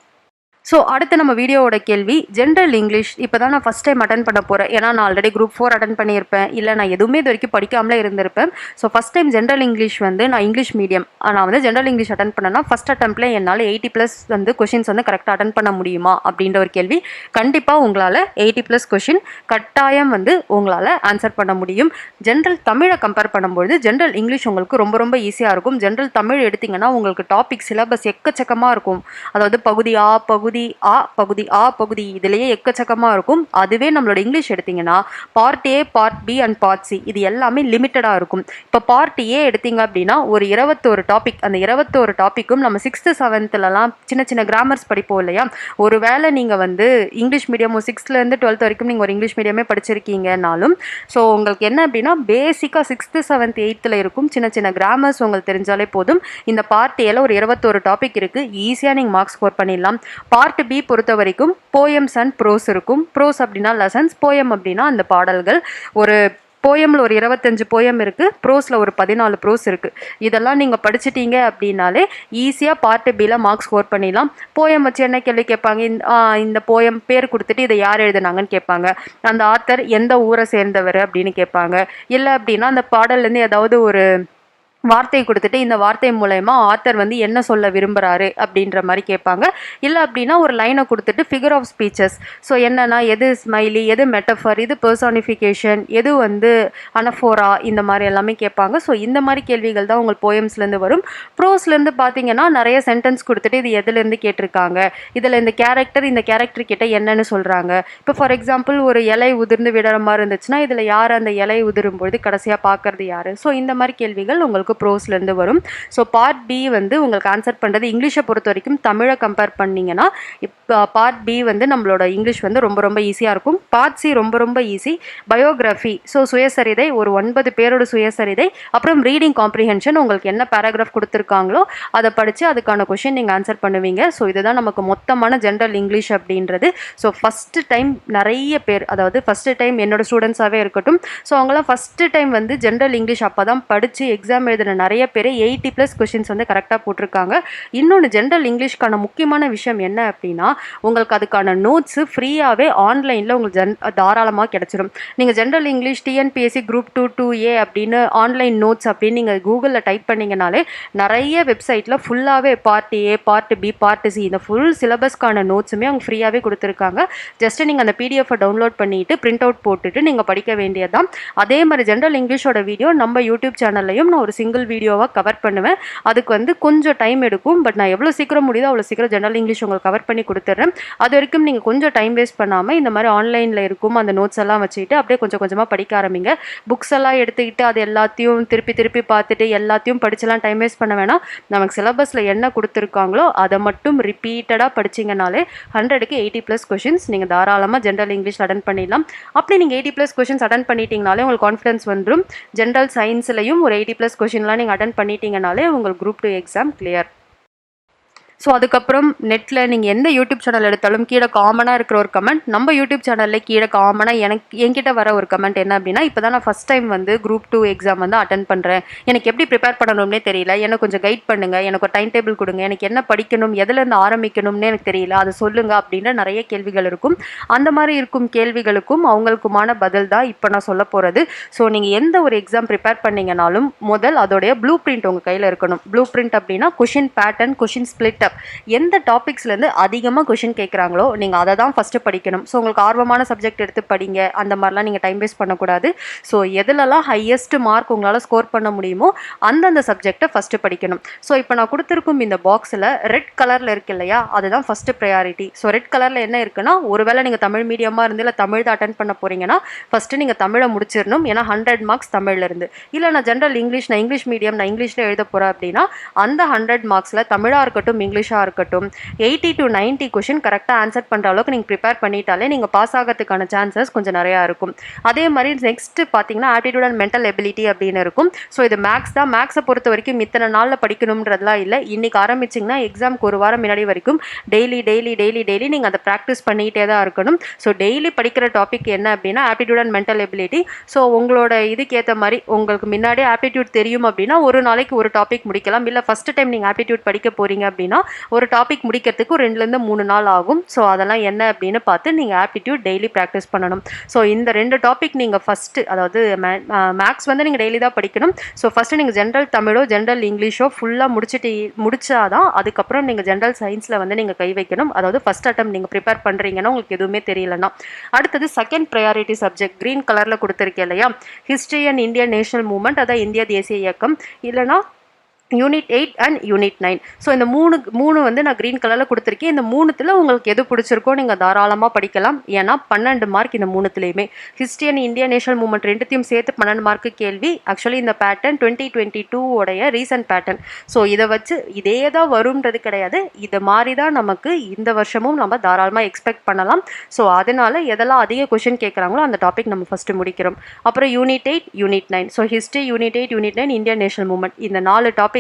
ஸோ அடுத்து நம்ம வீடியோவோட கேள்வி ஜென்ரல் இங்கிலீஷ் இப்போ தான் நான் ஃபஸ்ட் டைம் அட்டன் பண்ண போகிறேன். ஏன்னா நான் ஆல்ரெடி குரூப் 4 அட்டன் பண்ணியிருப்பேன். இல்லை நான் எதுவுமே இது வரைக்கும் படிக்காமலே இருந்திருப்பேன். So first time general English வந்து நான் இங்கிலீஷ் மீடியம் நான் வந்து ஜென்ரல் இங்கிலீஷ் அட்டன் பண்ணேன்னா ஃபஸ்ட் அட்டம்ப்ட்ல என்னால் 80+ வந்து கொஷின்ஸ் வந்து கரெக்டாக அட்டன் பண்ண முடியுமா அப்படின்ற ஒரு கேள்வி. கண்டிப்பாக உங்களால் 80+ கொஷின் கட்டாயம் வந்து உங்களால் ஆன்சர் பண்ண முடியும். ஜென்ரல் தமிழை கம்பேர் பண்ணும்போது ஜென்ரல் இங்கிலீஷ் உங்களுக்கு ரொம்ப ரொம்ப ஈஸியாக இருக்கும். ஜென்ரல் தமிழ் எடுத்திங்கன்னா உங்களுக்கு டாபிக் சிலபஸ் எக்கச்சக்கமாக இருக்கும். அதாவது பகுதி பகுதி இதுலேயே எக்கச்சக்கமாக இருக்கும். அதுவே நம்மளோட இங்கிலீஷ் எடுத்திங்கன்னா part A, part B and part C இது எல்லாமே லிமிட்டடாக இருக்கும். இப்போ பார்ட் ஏ எடுத்திங்க அப்படின்னா ஒரு 21 டாபிக். அந்த 21 டாப்பிக்கும் நம்ம 6th 7thலலாம் சின்ன சின்ன கிராமர்ஸ் படிப்போம் இல்லையா. ஒரு வேளை நீங்கள் வந்து இங்கிலீஷ் மீடியம் 6th-லேருந்து 12th வரைக்கும் நீங்கள் ஒரு இங்கிலீஷ் மீடியமே படிச்சிருக்கீங்கனாலும் ஸோ உங்களுக்கு என்ன அப்படின்னா பேசிக்காக 6th 7th 8th இருக்கும் சின்ன சின்ன கிராமர்ஸ் உங்களுக்கு தெரிஞ்சாலே போதும். இந்த பார்ட் ஏல ஒரு 21 டாபிக் இருக்குது. ஈஸியாக நீங்கள் மார்க்ஸ் ஸ்கோர் பண்ணிடலாம். பார்ட் பி பொறுத்த வரைக்கும் போயம்ஸ் அண்ட் ப்ரோஸ் இருக்கும். ப்ரோஸ் அப்படின்னா லெசன்ஸ், போயம் அப்படின்னா அந்த பாடல்கள். ஒரு போயமில் ஒரு 25 போயம் இருக்குது, ப்ரோஸில் ஒரு 14 ப்ரோஸ் இருக்குது. இதெல்லாம் நீங்கள் படிச்சிட்டீங்க அப்படின்னாலே ஈஸியாக பார்ட் பியில் மார்க்ஸ் ஸ்கோர் பண்ணிடலாம். போயம் வச்சு என்ன கேள்வி கேட்பாங்க, இந்த போயம் பேர் கொடுத்துட்டு இதை யார் எழுதுனாங்கன்னு கேட்பாங்க. அந்த ஆத்தர் எந்த ஊரை சேர்ந்தவர் அப்படின்னு கேட்பாங்க. இல்லை அப்படின்னா அந்த பாடல்லேருந்து ஏதாவது ஒரு வார்த்தை கொடுத்துட்டு இந்த வார்த்தை மூலயமா ஆத்தர் வந்து என்ன சொல்ல விரும்புகிறாரு அப்படின்ற மாதிரி கேட்பாங்க. இல்லை அப்படின்னா ஒரு லைனை கொடுத்துட்டு ஃபிகர் ஆஃப் ஸ்பீச்சஸ், ஸோ என்னன்னா எது ஸ்மைலி, எது மெட்டஃபர், எது பர்சானிஃபிகேஷன், எது வந்து அனஃபோரா, இந்த மாதிரி எல்லாமே கேட்பாங்க. ஸோ இந்த மாதிரி கேள்விகள் தான் உங்களுக்கு போயம்ஸ்லேருந்து வரும். ப்ரோஸ்லேருந்து பார்த்தீங்கன்னா நிறைய சென்டென்ஸ் கொடுத்துட்டு இது எதுலேருந்து கேட்டிருக்காங்க, இதில் இந்த கேரக்டர் கிட்ட என்னன்னு சொல்கிறாங்க. இப்போ ஃபார் எக்ஸாம்பிள் ஒரு இலை உதிர்ந்து விடுற மாதிரி இருந்துச்சுன்னா இதில் யார் அந்த இலை உதிரும்பொழுது கடைசியாக பார்க்கறது யார். ஸோ இந்த மாதிரி கேள்விகள் உங்களுக்கு ப்ரோஸ்லேருந்து வரும். ஸோ பார்ட் பி வந்து உங்களுக்கு ஆன்சர் பண்ணுறது இங்கிலீஷை பொறுத்த வரைக்கும் தமிழை கம்பேர் பண்ணிங்கன்னா இப்போ பார்ட் பி வந்து நம்மளோட இங்கிலீஷ் வந்து ரொம்ப ரொம்ப ஈஸியாக இருக்கும். பார்ட் சி ரொம்ப ரொம்ப ஈஸி. பயோகிராஃபி, ஸோ சுயசரிதை, ஒரு 9 பேரோட சுயசரிதை, அப்புறம் ரீடிங் காம்ப்ரிஹென்ஷன், உங்களுக்கு என்ன பேராகிராஃப் கொடுத்துருக்காங்களோ அதை படித்து அதுக்கான கொஷின் நீங்கள் ஆன்சர் பண்ணுவீங்க. ஸோ இதுதான் நமக்கு மொத்தமான ஜென்ரல் இங்கிலீஷ் அப்படின்றது. ஸோ ஃபஸ்ட்டு டைம் நிறைய பேர், அதாவது ஃபஸ்ட்டு டைம் என்னோட ஸ்டூடெண்ட்ஸாகவே இருக்கட்டும், ஸோ அவங்களாம் ஃபஸ்ட்டு டைம் வந்து ஜென்ரல் இங்கிலீஷ் அப்போ தான் படித்து எக்ஸாம் எழுதின நிறைய பேர் 80+ கொஷின்ஸ் வந்து கரெக்டாக போட்டிருக்காங்க. இன்னொன்று ஜென்ரல் இங்கிலீஷ்க்கான முக்கியமான விஷயம் என்ன அப்படின்னா உங்களுக்கு அதுக்கான நோட்ஸு ஃப்ரீயாகவே ஆன்லைனில் உங்களுக்கு தாராளமாக கிடச்சிரும். நீங்கள் general English TNPSC group 2 2A அப்படின்னு ஆன்லைன் நோட்ஸ் அப்படின்னு நீங்கள் கூகுளில் டைப் பண்ணிங்கனாலே நிறைய வெப்சைட்டில் ஃபுல்லாகவே part A, part B, part C இந்த ஃபுல் சிலபஸ்க்கான நோட்ஸுமே அவங்க ஃப்ரீயாகவே கொடுத்துருக்காங்க. ஜஸ்ட்டு நீங்கள் அந்த பிடிஎஃபை டவுன்லோட் பண்ணிவிட்டு பிரிண்ட் அவுட் போட்டுட்டு நீங்கள் படிக்க வேண்டியதுதான். அதே மாதிரி ஜென்ரல் இங்கிலீஷோட வீடியோ நம்ம யூடியூப் சேனல்லையும் நான் ஒரு சிங்கிள் வீடியோவாக கவர் பண்ணுவேன். அதுக்கு வந்து கொஞ்சம் டைம் எடுக்கும். பட் நான் எவ்வளோ சீக்கிரம் முடியுதோ அவ்வளோ சீக்கிரம் ஜென்ரல் இங்கிலீஷ் உங்களுக்கு கவர் பண்ணி கொடுத்துட்றேன். அது வரைக்கும் நீங்கள் கொஞ்சம் டைம் வேஸ்ட் பண்ணாமல் இந்த மாதிரி ஆன்லைனில் இருக்கும் அந்த நோட்ஸ் எல்லாம் வச்சுக்கிட்டு அப்படியே கொஞ்சம் கொஞ்சமாக படிக்க ஆரம்பிங்க. புக்ஸ் எல்லாம் எடுத்துக்கிட்டு அது எல்லாத்தையும் திருப்பி பார்த்துட்டு எல்லாத்தையும் படிச்செல்லாம் டைம் வேஸ்ட் பண்ண வேணாம். நமக்கு சிலபஸில் என்ன கொடுத்துருக்காங்களோ அதை மட்டும் ரிப்பீட்டடாக படிச்சிங்கனாலே 100க்கு 80+ கொஷின்ஸ் நீங்கள் தாராளமாக ஜென்ரல் இங்கிலீஷ் அட்டன் பண்ணிடலாம். அப்படி நீங்கள் 80+ கொஷின்ஸ் அட்டன் பண்ணிட்டீங்கனாலே உங்களுக்கு கான்ஃபிடன்ஸ் வந்துடும். ஜென்ரல் சயின்ஸ்லையும் ஒரு 80+ கொஷின்லாம் நீங்கள் அட்டன் பண்ணிட்டீங்கனாலே உங்களுக்கு குரூப் 2 எக்ஸாம் கிளியர். ஸோ அதுக்கப்புறம் நெட்டில் நீங்கள் எந்த யூடியூப் சேனல் எடுத்தாலும் கீழே காமனாக இருக்கிற ஒரு கமெண்ட், நம்ம யூடியூப் சேனலில் கீழே காமனாக என்கிட்ட வர ஒரு கமெண்ட் என்ன அப்படின்னா, இப்போ தான் நான் ஃபஸ்ட் டைம் வந்து குரூப் 2 எக்ஸாம் வந்து அட்டன் பண்ணுறேன், எனக்கு எப்படி ப்ரிப்பேர் பண்ணணும்னே தெரியல, எனக்கு கொஞ்சம் கைட் பண்ணுங்கள், எனக்கு ஒரு டைம் டேபிள் கொடுங்க, எனக்கு என்ன படிக்கணும், எதுலேருந்து ஆரம்பிக்கணும்னு எனக்கு தெரியல, அதை சொல்லுங்கள் அப்படின்ற நிறைய கேள்விகள் இருக்கும். அந்த மாதிரி இருக்கும் கேள்விகளுக்கும் அவங்களுக்குமான பதில் தான் இப்போ நான் சொல்ல போகிறது. ஸோ நீங்கள் எந்த ஒரு எக்ஸாம் ப்ரிப்பேர் பண்ணிங்கனாலும் முதல் அதோடைய ப்ளூ பிரிண்ட் உங்கள் கையில் இருக்கணும். ப்ளூ பிரிண்ட் அப்படின்னா கொஷின் பேட்டர்ன், கொஷின் ஸ்பிளிட், எந்த டாபிக்ஸ்லேருந்து அதிகமாக கொஷின் கேட்குறாங்களோ நீங்கள் அதை தான் ஃபஸ்ட்டு படிக்கணும். ஸோ உங்களுக்கு ஆர்வமான சப்ஜெக்ட் எடுத்து படிங்க, அந்த மாதிரிலாம் நீங்கள் டைம் வேஸ்ட் பண்ணக்கூடாது. ஸோ எதுலலாம் ஹையஸ்ட் மார்க் உங்களால் ஸ்கோர் பண்ண முடியுமோ அந்தந்த சப்ஜெக்டை ஃபஸ்ட்டு படிக்கணும். ஸோ இப்போ நான் கொடுத்துருக்கும் இந்த பாக்ஸில் ரெட் கலரில் இருக்கு இல்லையா, அதுதான் ஃபஸ்ட்டு ப்ரையாரிட்டி. ஸோ ரெட் கலரில் என்ன இருக்குன்னா, ஒருவேளை நீங்கள் தமிழ் மீடியமாக இருந்து இல்லை தமிழ் தான் அட்டன் பண்ண போகிறீங்கன்னா ஃபஸ்ட்டு நீங்கள் தமிழை முடிச்சிடணும். ஏன்னா 100 மார்க்ஸ் தமிழ்லேருந்து. இல்லை நான் ஜென்ரல் இங்கிலீஷ், நான் இங்கிலீஷ் மீடியம், நான் இங்கிலீஷில் எழுத போகிறேன் அப்படின்னா அந்த 100 மார்க்ஸில் தமிழாக இருக்கட்டும் இங்கிலீஷாக இருக்கட்டும் 80 to 90 கொஷின் கரெக்டாக ஆன்சர் பண்ணுற அளவுக்கு நீங்கள் ப்ரிப்பேர் பண்ணிட்டாலே நீங்கள் பாஸ் ஆகிறதுக்கான சான்சஸ் கொஞ்சம் நிறையா இருக்கும். அதே மாதிரி நெக்ஸ்ட்டு பார்த்தீங்கன்னா ஆப்டிடியூட் அண்ட் மென்டல் எபிலிட்டி அப்படின்னு இருக்கும். ஸோ இது மேக்ஸ் தான். மேக்ஸை பொறுத்த வரைக்கும் இத்தனை நாளில் படிக்கணுன்றதுலாம் இல்லை. இன்றைக்கி ஆரம்பிச்சிங்கன்னா எக்ஸாமுக்கு ஒரு வாரம் முன்னாடி வரைக்கும் டெய்லி நீங்கள் அதை ப்ராக்டிஸ் பண்ணிக்கிட்டே தான் இருக்கணும். ஸோ டெய்லி படிக்கிற டாபிக் என்ன அப்படின்னா aptitude and mental ability. So உங்களோட இதுக்கு ஏற்ற மாதிரி உங்களுக்கு முன்னாடியே ஆப்டிடியூட் தெரியும் அப்படின்னா ஒரு நாளைக்கு ஒரு டாபிக் முடிக்கலாம். இல்லை ஃபஸ்ட்டு டைம் நீங்கள் ஆப்டிடியூட் படிக்க போகிறீங்க அப்படின்னா ஒரு டாபிக் முடிக்கிறதுக்கு ஒரு 2லேருந்து 3 நாள் ஆகும். ஸோ அதெல்லாம் என்ன அப்படின்னு பார்த்து நீங்கள் ஆப்டிடியூட் டெய்லி ப்ராக்டிஸ் பண்ணணும். ஸோ இந்த 2 டாபிக் நீங்கள் ஃபஸ்ட்டு, அதாவது மேக்ஸ் வந்து நீங்கள் டெய்லி தான் படிக்கணும். ஸோ ஃபஸ்ட்டு நீங்கள் ஜென்ரல் தமிழோ ஜென்ரல் இங்கிலீஷோ ஃபுல்லாக முடிச்சாதான் அதுக்கப்புறம் நீங்கள் ஜென்ரல் சயின்ஸில் வந்து நீங்கள் கை வைக்கணும். அதாவது ஃபஸ்ட் அட்டம் நீங்கள் ப்ரிப்பேர் பண்ணுறீங்கன்னா உங்களுக்கு எதுவுமே தெரியலன்னா. அடுத்தது செகண்ட் ப்ரையாரிட்டி சப்ஜெக்ட் க்ரீன் கலரில் கொடுத்துருக்கேன் இல்லையா, history and Indian national movement, அதாவது இந்திய தேசிய இயக்கம், இல்லைனா யூனிட் 8 அண்ட் யூனிட் 9. ஸோ இந்த மூணு வந்து நான் க்ரீன் கலரில் கொடுத்துருக்கேன். இந்த 3த்தில் உங்களுக்கு எது பிடிச்சிருக்கோ நீங்கள் தாராளமாக படிக்கலாம். ஏன்னா 12 மார்க் இந்த 3த்துலேயுமே. History and Indian national movement 2த்தையும் சேர்த்து 12 மார்க்கு கேள்வி. ஆக்சுவலி இந்த பேட்டர்ன் 2022 உடைய ரீசன்ட் பேட்டர்ன். ஸோ இதை வச்சு இதே தான் வரும்ன்றது கிடையாது, இதை மாதிரி தான் நமக்கு இந்த வருஷமும் நம்ம தாராளமாக எக்ஸ்பெக்ட் பண்ணலாம். ஸோ அதனால எதெல்லாம் அதிக கொஷின் கேட்குறாங்களோ அந்த டாபிக் நம்ம ஃபஸ்ட்டு முடிக்கிறோம். அப்புறம் unit 8 unit 9. So history, unit 8 unit 9, Indian national movement, இந்த 4 டாபிக்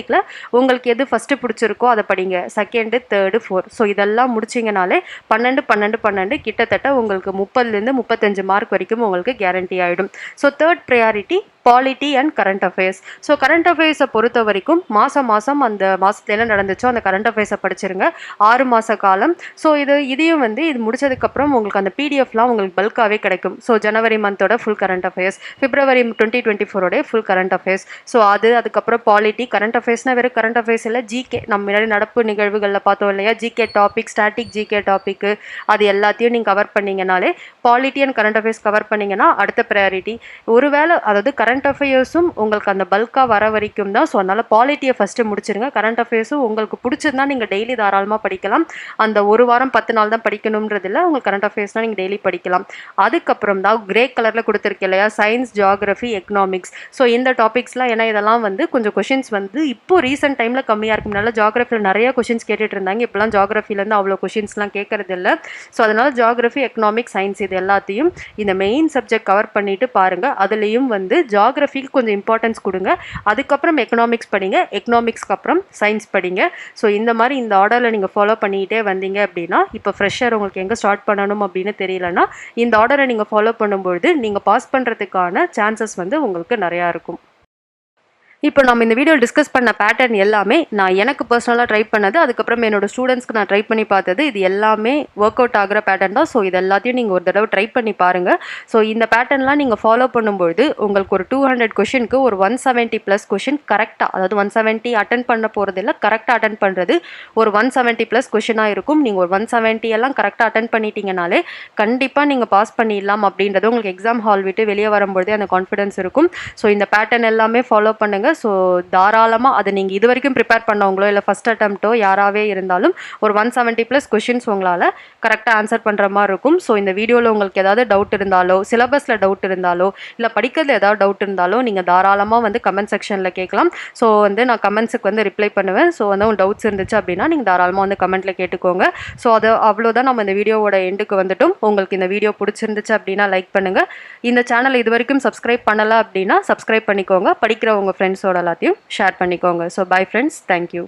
உங்களுக்கு எது ஃபர்ஸ்ட் பிடிச்சிருக்கோ அதை படிங்க. Second, third, fourth. ஸோ இதெல்லாம் முடிச்சிங்கனாலே 12 கிட்டத்தட்ட உங்களுக்கு 30லேருந்து 35 மார்க் வரைக்கும் உங்களுக்கு கேரண்டி ஆகிடும். So third priority polity and current affairs. So current அஃபேர்ஸை பொறுத்த வரைக்கும் மாதம் அந்த மாதத்துல என்ன நடந்துச்சோ அந்த கரண்ட் அஃபேர்ஸை படிச்சிருங்க. 6 மாத காலம். ஸோ இதையும் வந்து இது முடிச்சதுக்கப்புறம் உங்களுக்கு அந்த பிடிஎஃப்லாம் உங்களுக்கு பல்காகவே கிடைக்கும். ஸோ ஜனவரி மந்தோட ஃபுல் கரண்ட் அஃபேர்ஸ், பிப்ரவரி 2024 ஃபுல் கரண்ட் அஃபேர்ஸ். ஸோ அதுக்கப்புறம் பாலிட்டி. கரண்ட் அஃபேர்ஸ்னால் வெறும் கரண்ட் அஃபேர்ஸ் இல்லை, ஜிகே, நம்ம முன்னாடி நடப்பு நிகழ்வுகளில் பார்த்தோம் இல்லையா, GK topic, static GK topic, அது எல்லாத்தையும் நீங்கள் கவர் பண்ணிங்கனாலே, polity and current affairs cover பண்ணிங்கன்னா அடுத்த ப்ரையாரிட்டி. ஒருவேளை அதாவது கரண்ட் அஃபேர்ஸும் உங்களுக்கு அந்த பல்காக வர வரைக்கும் தான். ஸோ அதனால் பாலிட்டியை ஃபஸ்ட்டு முடிச்சிருங்க. கரண்ட் அஃபேர்ஸும் உங்களுக்கு பிடிச்சதுனா நீங்கள் டெய்லி தாராளமாக படிக்கலாம். அந்த ஒரு வாரம் 10 நாள் தான் படிக்கணுன்றதில்ல, உங்களுக்கு கரண்ட் அஃபேர்ஸ்னால் நீங்கள் டெய்லி படிக்கலாம். அதுக்கப்புறம் தான் கிரே கலரில் கொடுத்துருக்கு இல்லையா, சயின்ஸ், ஜியாகிரஃபி, எக்கனாமிக்ஸ். ஸோ இந்த டாபிக்ஸ்லாம், ஏன்னா இதெல்லாம் வந்து கொஞ்சம் கொஷின்ஸ் வந்து இப்போ ரீசெண்ட் டைமில் கம்மியாக இருக்கும். நல்லா ஜியாகிரஃபியில் நிறைய கொஷின்ஸ் கேட்டுட்டு இருந்தாங்க. இப்போலாம் ஜியாகிரஃபிலேருந்து அவ்வளோ கொஷின்ஸ்லாம் கேட்கறது இல்லை. ஸோ அதனால் ஜியாகிரஃபி, எக்கனாமிக்ஸ், சயின்ஸ் இது எல்லாத்தையும் இந்த மெயின் சப்ஜெக்ட் கவர் பண்ணிட்டு பாருங்கள். அதுலேயும் வந்து ஜியாகிரஃபிக்கு கொஞ்சம் இம்பார்ட்டன்ஸ் கொடுங்க. அதுக்கப்புறம் எக்கனாமிக்ஸ் படிங்க, எக்கனாமிக்ஸ்க்கு அப்புறம் சயின்ஸ் படிங்க. ஸோ இந்த மாதிரி இந்த ஆர்டரில் நீங்கள் ஃபாலோ பண்ணிக்கிட்டே வந்தீங்க அப்படின்னா, இப்போ ஃப்ரெஷர் உங்களுக்கு எங்கே ஸ்டார்ட் பண்ணணும் அப்படின்னு தெரியலன்னா இந்த ஆர்டரை நீங்கள் ஃபாலோ பண்ணும்பொழுது நீங்கள் பாஸ் பண்ணுறதுக்கான சான்சஸ் வந்து உங்களுக்கு நிறையா இருக்கும். இப்போ நம்ம இந்த வீடியோ டிஸ்கஸ் பண்ண பேட்டர்ன் எல்லாமே நான் எனக்கு பர்சனலாக ட்ரை பண்ணது, அதுக்கப்புறம் என்னோட ஸ்டூடெண்ட்ஸ்க்கு நான் ட்ரை பண்ணி பார்த்தது. இது எல்லாமே ஒர்க் அவுட் ஆகிற பேட்டர்ன் தான். ஸோ இது எல்லாத்தையும் நீங்கள் ஒரு தடவை ட்ரை பண்ணி பாருங்கள். ஸோ இந்த பேட்டர்ன்லாம் நீங்கள் ஃபாலோ பண்ணும்பொழுது உங்களுக்கு ஒரு 200 கொஷினுக்கு ஒரு 170+ கொஷின் கரெக்டாக, அதாவது 170 அட்டன் பண்ண போகிறது இல்லை, கரெக்டாக அட்டன் பண்ணுறது ஒரு 170+ கொஷினாக இருக்கும். நீங்கள் ஒரு 170 எல்லாம் கரெக்டாக அட்டன் பண்ணிட்டீங்கனாலே கண்டிப்பாக நீங்கள் பாஸ் பண்ணிடலாம் அப்படின்றது உங்களுக்கு எக்ஸாம் ஹால் விட்டு வெளியே வரும்பொழுதே அந்த கான்ஃபிடன்ஸ் இருக்கும். ஸோ இந்த பேட்டர்ன் எல்லாமே ஃபாலோ பண்ணுங்கள். ஸோ தாராளமாக அதை நீங்கள் இது வரைக்கும் ப்ரிப்பேர் பண்ணவங்களோ இல்லை ஃபஸ்ட் அட்டம்ப்டோ யாராவே இருந்தாலும் ஒரு 170+ கொஷின்ஸ் உங்களால் கரெக்டாக ஆன்சர் பண்ணுற மாதிரி இருக்கும். ஸோ இந்த வீடியோவில் உங்களுக்கு ஏதாவது டவுட் இருந்தாலோ, சிலபஸில் டவுட் இருந்தாலோ, இல்லை படிக்கிறதுல ஏதாவது டவுட் இருந்தாலோ நீங்கள் தாராளமாக வந்து கமெண்ட் செக்ஷனில் கேட்கலாம். ஸோ வந்து நான் கமெண்ட்ஸுக்கு வந்து ரிப்ளை பண்ணுவேன். ஸோ வந்து உங்கள் டவுட்ஸ் இருந்துச்சு அப்படின்னா நீங்கள் தாராளமாக வந்து கமெண்ட்டில் கேட்டுக்கோங்க. ஸோ அது அவ்வளோதான், நம்ம இந்த வீடியோவோட எண்டுக்கு வந்துட்டோம். உங்களுக்கு இந்த வீடியோ பிடிச்சிருந்துச்சு அப்படின்னா லைக் பண்ணுங்கள். இந்த சேனல் இது வரைக்கும் சப்ஸ்கிரைப் பண்ணலை அப்படின்னா சப்ஸ்கிரைப் பண்ணிக்கோங்க. படிக்கிற உங்கள் ஃப்ரெண்ட்ஸோட எல்லாத்தையும் ஷேர் பண்ணிக்கோங்க. So bye friends, thank you.